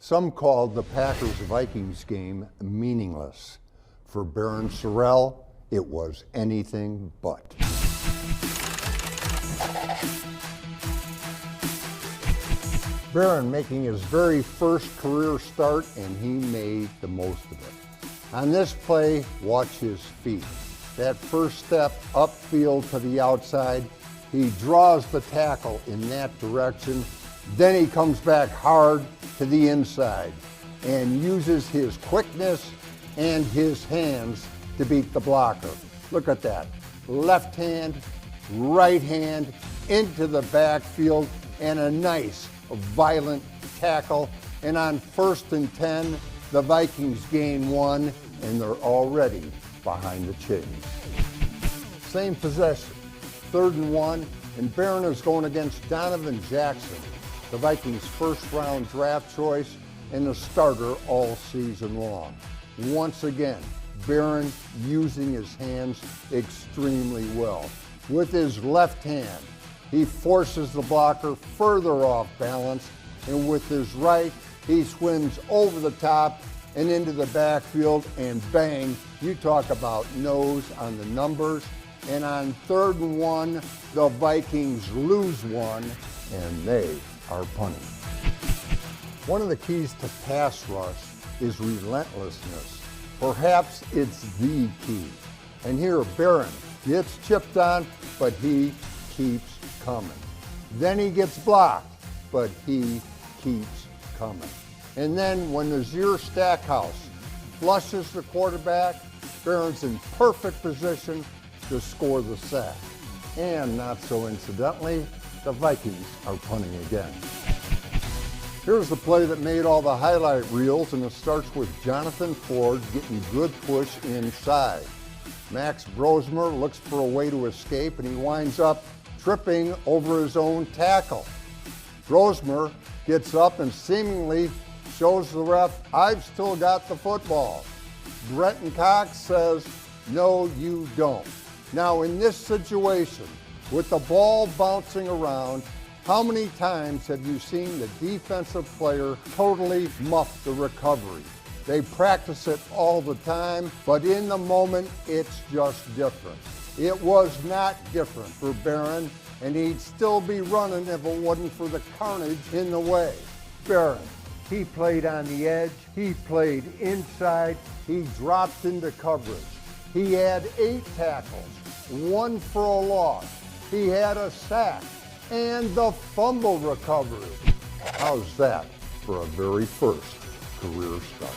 Some called the Packers-Vikings game meaningless. For Barryn Sorrell, it was anything but. Barryn making his very first career start, and he made the most of it. On this play, watch his feet. That first step upfield to the outside, he draws the tackle in that direction. Then he comes back hard to the inside and uses his quickness and his hands to beat the blocker. Look at that. Left hand, right hand, into the backfield, and a nice, violent tackle. And on 1st and 10, the Vikings gain one, and they're already behind the chains. Same possession, 3rd and 1, and Barryn is going against Donovan Jackson, the Vikings' first-round draft choice and the starter all season long. Once again, Barryn using his hands extremely well. With his left hand, he forces the blocker further off balance, and with his right, he swims over the top and into the backfield, and bang, you talk about nose on the numbers. And on 3rd and 1, the Vikings lose one, and they are punting. One of the keys to pass rush is relentlessness. Perhaps it's the key. And here, Barryn gets chipped on, but he keeps coming. Then he gets blocked, but he keeps coming. And then when Nazir Stackhouse flushes the quarterback, Barryn's in perfect position to score the sack. And not so incidentally, the Vikings are punting again. Here's the play that made all the highlight reels, and it starts with Jonathan Ford getting good push inside. Max Brosmer looks for a way to escape, and he winds up tripping over his own tackle. Brosmer gets up and seemingly shows the ref, "I've still got the football." Brenton Cox says, "No, you don't." Now in this situation, with the ball bouncing around, how many times have you seen the defensive player totally muff the recovery? They practice it all the time, but in the moment, it's just different. It was not different for Barryn, and he'd still be running if it wasn't for the carnage in the way. Barryn, he played on the edge, he played inside, he dropped into coverage. He had 8 tackles, 1 for a loss. He had a sack and the fumble recovery. How's that for a very first career start?